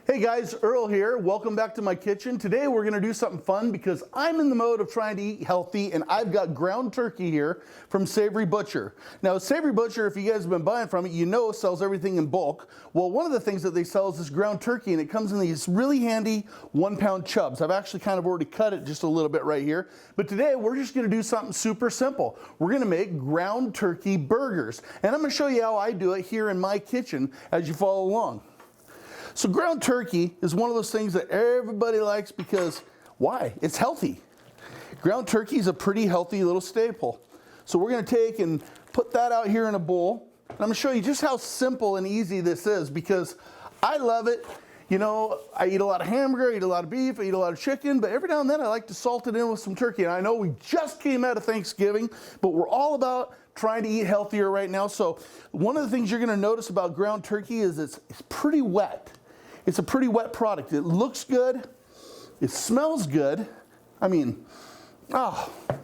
Hey guys, Earl here. Welcome back to my kitchen. Today we're gonna do something fun because I'm in the mode of trying to eat healthy, and I've got ground turkey here from Savory Butcher. Now Savory Butcher, if you guys have been buying from it, you know sells everything in bulk. Well, one of the things that they sell is this ground turkey, and it comes in these really handy 1-pound chubs. I've actually kind of already cut it just a little bit right here. But today we're just gonna do something super simple. We're gonna make ground turkey burgers. And I'm gonna show you how I do it here in my kitchen as you follow along. So ground turkey is one of those things that everybody likes because, why? It's healthy. Ground turkey is a pretty healthy little staple. So we're gonna take and put that out here in a bowl. And I'm gonna show you just how simple and easy this is because I love it. You know, I eat a lot of hamburger, I eat a lot of beef, I eat a lot of chicken, but every now and then I like to salt it in with some turkey. And I know we just came out of Thanksgiving, but we're all about trying to eat healthier right now. So one of the things you're gonna notice about ground turkey is it's pretty wet. It's a pretty wet product. It looks good. It smells good. I mean,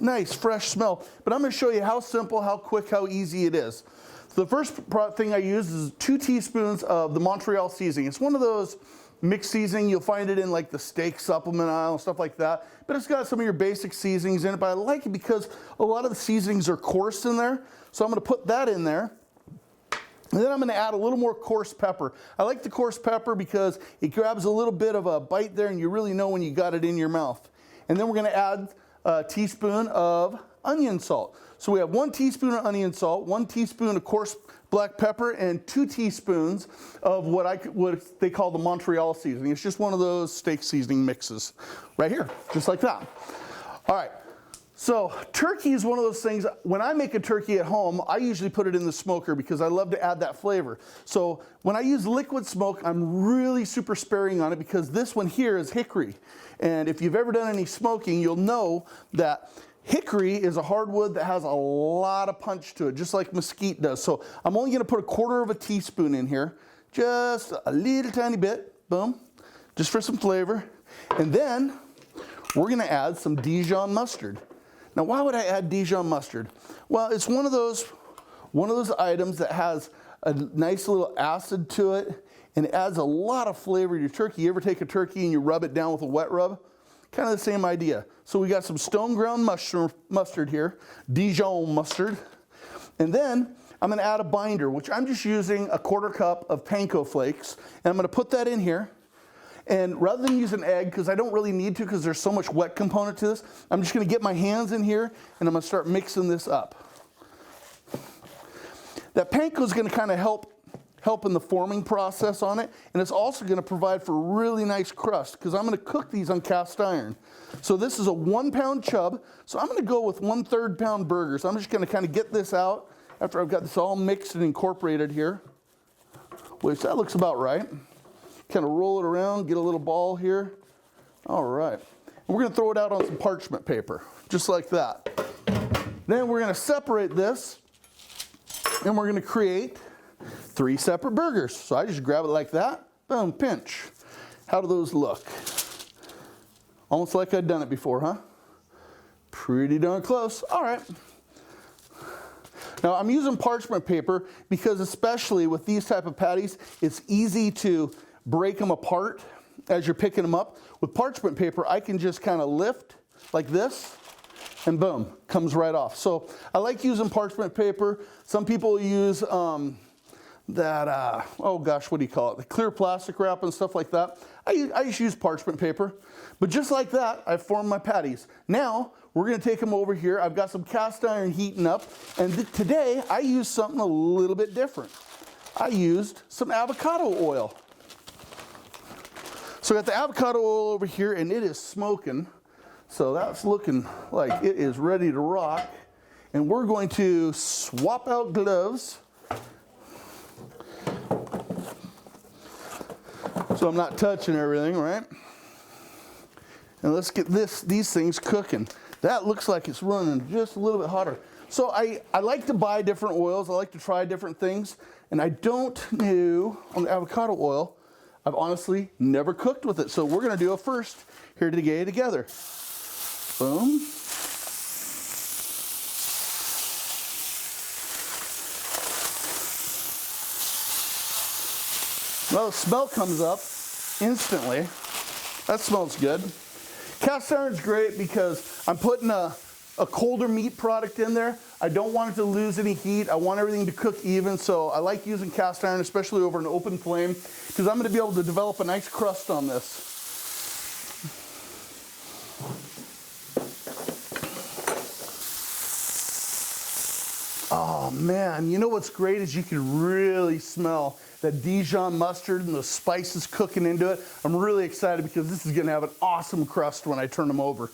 nice fresh smell. But I'm gonna show you how simple, how quick, how easy it is. So the first thing I use is 2 teaspoons of the Montreal seasoning. It's one of those mixed seasoning. You'll find it in like the steak supplement aisle and stuff like that. But it's got some of your basic seasonings in it. But I like it because a lot of the seasonings are coarse in there. So I'm gonna put that in there. And then I'm gonna add a little more coarse pepper. I like the coarse pepper because it grabs a little bit of a bite there and you really know when you got it in your mouth. And then we're gonna add a teaspoon of onion salt. So we have 1 teaspoon of onion salt, 1 teaspoon of coarse black pepper, and 2 teaspoons of what they call the Montreal seasoning. It's just one of those steak seasoning mixes right here, just like that. All right. So turkey is one of those things, when I make a turkey at home, I usually put it in the smoker because I love to add that flavor. So when I use liquid smoke, I'm really super sparing on it because this one here is hickory. And if you've ever done any smoking, you'll know that hickory is a hardwood that has a lot of punch to it, just like mesquite does. So I'm only gonna put 1/4 of a teaspoon in here, just a little tiny bit, boom, just for some flavor. And then we're gonna add some Dijon mustard. Now, why would I add Dijon mustard? Well, it's one of those items that has a nice little acid to it, and it adds a lot of flavor to your turkey. You ever take a turkey and you rub it down with a wet rub? Kind of the same idea. So we got some stone ground mustard here, Dijon mustard. And then I'm gonna add a binder, which I'm just using 1/4 cup of panko flakes, and I'm gonna put that in here. And rather than use an egg, because I don't really need to because there's so much wet component to this, I'm just gonna get my hands in here and I'm gonna start mixing this up. That panko is gonna kind of help in the forming process on it, and it's also gonna provide for really nice crust because I'm gonna cook these on cast iron. So this is a 1-pound chub, so I'm gonna go with 1/3 pound burgers. I'm just gonna kind of get this out after I've got this all mixed and incorporated here, which that looks about right. Kind of roll it around, get a little ball here. All right. And we're gonna throw it out on some parchment paper, just like that. Then we're gonna separate this, and we're gonna create 3 separate burgers. So I just grab it like that, boom, pinch. How do those look? Almost like I'd done it before, huh? Pretty darn close. All right. Now I'm using parchment paper because especially with these type of patties, it's easy to break them apart as you're picking them up. With parchment paper, I can just kind of lift like this, and boom, comes right off. So I like using parchment paper. Some people use oh gosh, what do you call it? The clear plastic wrap and stuff like that. I just use parchment paper. But just like that, I formed my patties. Now, we're gonna take them over here. I've got some cast iron heating up, and today I used something a little bit different. I used some avocado oil. So I got the avocado oil over here, and it is smoking. So that's looking like it is ready to rock. And we're going to swap out gloves. So I'm not touching everything, right? And let's get these things cooking. That looks like it's running just a little bit hotter. So I like to buy different oils. I like to try different things. And I don't know on the avocado oil, I've honestly never cooked with it. So we're gonna do a first here together. Boom. Well, the smell comes up. instantly. That smells good. Cast iron's great because I'm putting a colder meat product in there. I don't want it to lose any heat. I want everything to cook even, so I like using cast iron, especially over an open flame, because I'm going to be able to develop a nice crust on this. Oh man, you know what's great is you can really smell that Dijon mustard and the spices cooking into it. I'm really excited because this is going to have an awesome crust when I turn them over.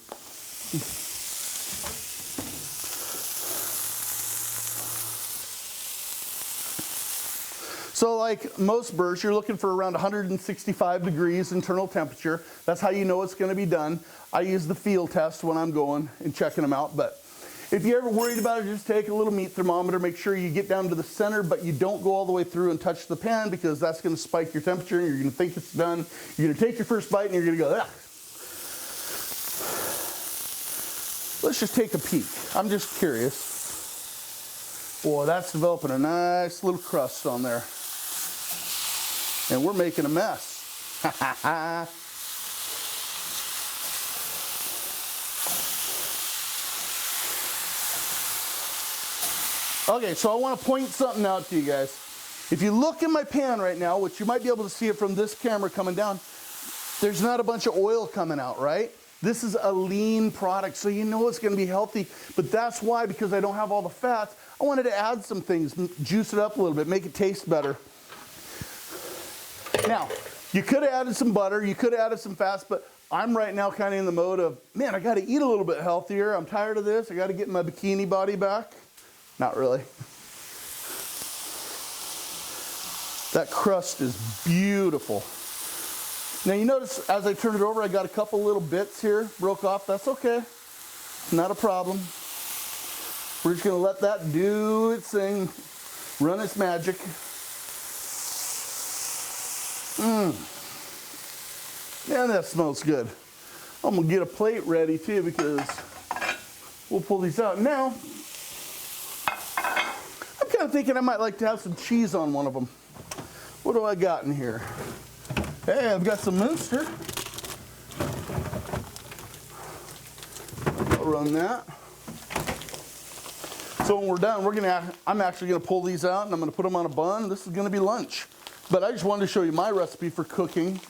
So like most burgers, you're looking for around 165 degrees internal temperature. That's how you know it's going to be done. I use the field test when I'm going and checking them out, but if you're ever worried about it, just take a little meat thermometer, make sure you get down to the center, but you don't go all the way through and touch the pan because that's going to spike your temperature and you're going to think it's done. You're going to take your first bite and you're going to go, ah. Let's just take a peek. I'm just curious. Boy, that's developing a nice little crust on there. And we're making a mess. Ha ha ha. Okay, so I want to point something out to you guys. If you look in my pan right now, which you might be able to see it from this camera coming down, there's not a bunch of oil coming out, right? This is a lean product, so you know it's going to be healthy. But that's why, because I don't have all the fats, I wanted to add some things, juice it up a little bit, make it taste better. Now, you could have added some butter, you could have added some fats, but I'm right now kind of in the mode of, man, I got to eat a little bit healthier. I'm tired of this. I got to get my bikini body back. Not really. That crust is beautiful. Now you notice as I turn it over, I got a couple little bits here, broke off. That's okay. Not a problem. We're just gonna let that do its thing, run its magic. Man, that smells good. I'm gonna get a plate ready too because we'll pull these out. Now, I'm kind of thinking I might like to have some cheese on one of them. What do I got in here? Hey, I've got some Munster. I'll run that. So when we're done, I'm actually gonna pull these out and I'm gonna put them on a bun. This is gonna be lunch. But I just wanted to show you my recipe for cooking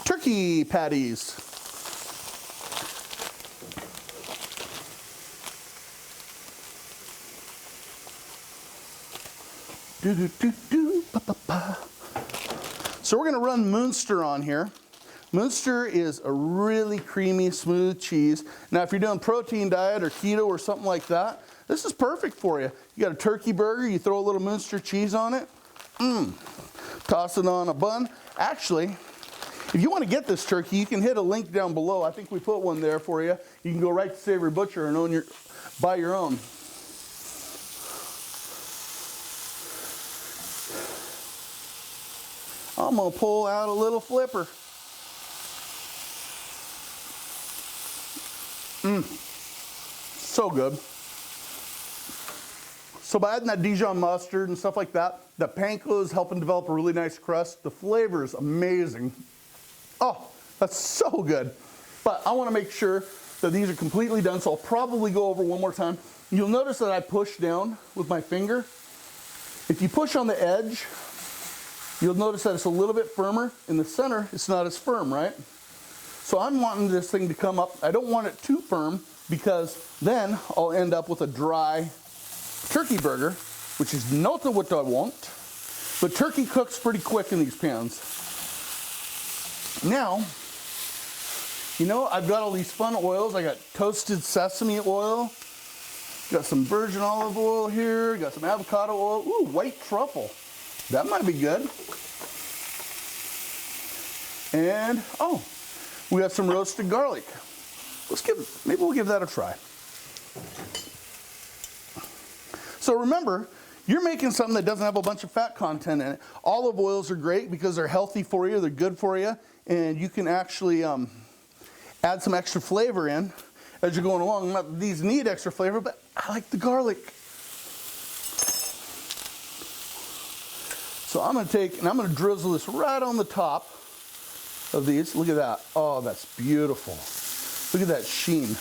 turkey patties. So we're going to run Munster on here. Munster is a really creamy, smooth cheese. Now, if you're doing protein diet or keto or something like that, this is perfect for you. You got a turkey burger, you throw a little Munster cheese on it. Toss it on a bun. Actually, if you want to get this turkey, you can hit a link down below. I think we put one there for you. You can go right to Savory Butcher and buy your own. I'm going to pull out a little flipper. So good. So by adding that Dijon mustard and stuff like that, the panko is helping develop a really nice crust. The flavor is amazing. Oh, that's so good. But I want to make sure that these are completely done, so I'll probably go over one more time. You'll notice that I push down with my finger. If you push on the edge, you'll notice that it's a little bit firmer. In the center, it's not as firm, right? So I'm wanting this thing to come up. I don't want it too firm because then I'll end up with a dry turkey burger, which is not what I want. But turkey cooks pretty quick in these pans. Now, you know, I've got all these fun oils. I got toasted sesame oil, got some virgin olive oil here, got some avocado oil. Ooh, white truffle. That might be good. And, oh, we got some roasted garlic. Maybe we'll give that a try. So remember, you're making something that doesn't have a bunch of fat content in it. Olive oils are great because they're healthy for you, they're good for you, and you can actually add some extra flavor in as you're going along. These need extra flavor, but I like the garlic. So I'm going to take, and I'm going to drizzle this right on the top. of these. Look at that. Oh, that's beautiful. Look at that sheen.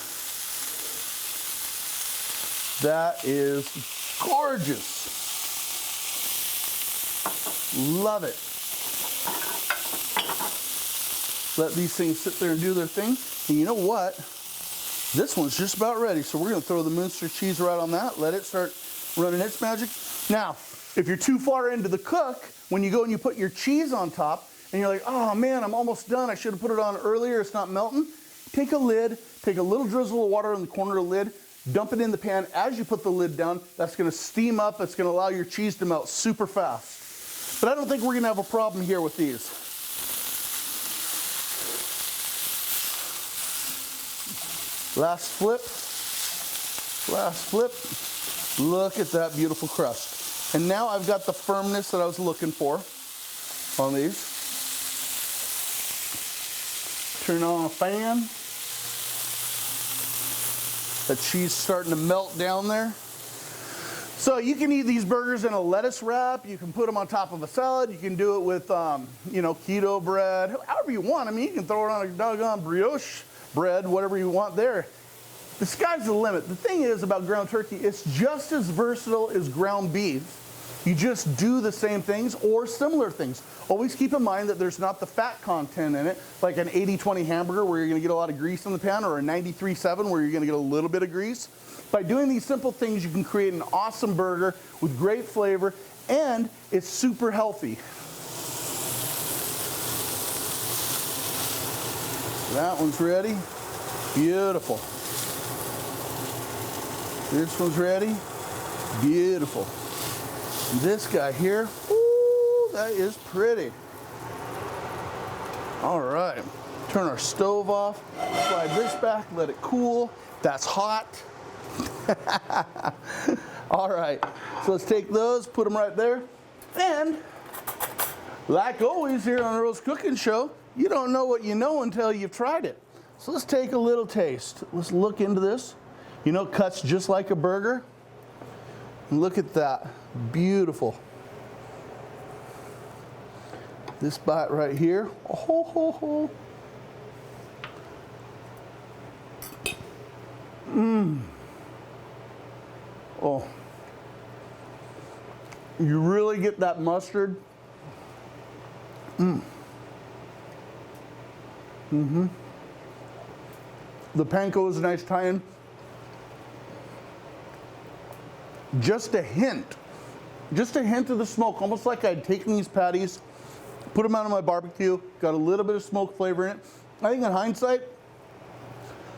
That is gorgeous. Love it. Let these things sit there and do their thing. And you know what? This one's just about ready. So we're gonna throw the Munster cheese right on that. Let it start running its magic. Now, if you're too far into the cook, when you go and you put your cheese on top, and you're like, oh man, I'm almost done. I should have put it on earlier. It's not melting. Take a lid, take a little drizzle of water on the corner of the lid, dump it in the pan. As you put the lid down, that's gonna steam up. It's gonna allow your cheese to melt super fast. But I don't think we're gonna have a problem here with these. Last flip, last flip. Look at that beautiful crust. And now I've got the firmness that I was looking for on these. Turn on a fan. The cheese starting to melt down there. So you can eat these burgers in a lettuce wrap. You can put them on top of a salad. You can do it with, you know, keto bread, however you want. I mean, you can throw it on a doggone brioche bread, whatever you want there. The sky's the limit. The thing is about ground turkey, it's just as versatile as ground beef. You just do the same things or similar things. Always keep in mind that there's not the fat content in it, like an 80-20 hamburger where you're gonna get a lot of grease in the pan, or a 93-7 where you're gonna get a little bit of grease. By doing these simple things, you can create an awesome burger with great flavor, and it's super healthy. That one's ready. Beautiful. This one's ready. Beautiful. This guy here, ooh, that is pretty. All right, turn our stove off, slide this back, let it cool. That's hot. All right, so let's take those, put them right there. And like always here on Earl's Cooking Show, you don't know what you know until you've tried it. So let's take a little taste. Let's look into this. You know, it cuts just like a burger. And look at that, beautiful. This bite right here, oh, ho, ho. Oh, you really get that mustard. The panko is a nice tie-in. Just a hint of the smoke, almost like I'd taken these patties, put them out on my barbecue, got a little bit of smoke flavor in it. I think in hindsight,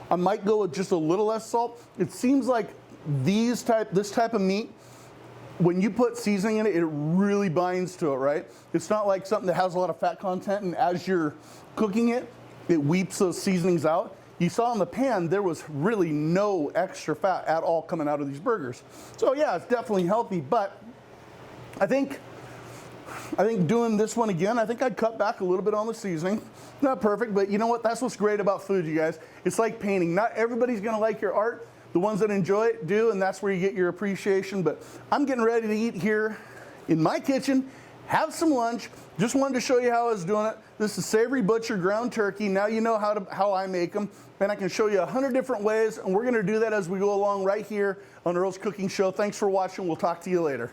I might go with just a little less salt. It seems like this type of meat, when you put seasoning in it, it really binds to it, right? It's not like something that has a lot of fat content, and as you're cooking it, it weeps those seasonings out. You saw in the pan, there was really no extra fat at all coming out of these burgers. So yeah, it's definitely healthy, but I think doing this one again, I think I'd cut back a little bit on the seasoning. Not perfect, but you know what? That's what's great about food, you guys. It's like painting. Not everybody's gonna like your art. The ones that enjoy it do, and that's where you get your appreciation. But I'm getting ready to eat here in my kitchen, have some lunch. Just wanted to show you how I was doing it. This is Savory Butcher ground turkey. Now you know how I make them, and I can show you 100 different ways, and we're gonna do that as we go along right here on Earl's Cooking Show. Thanks for watching. We'll talk to you later.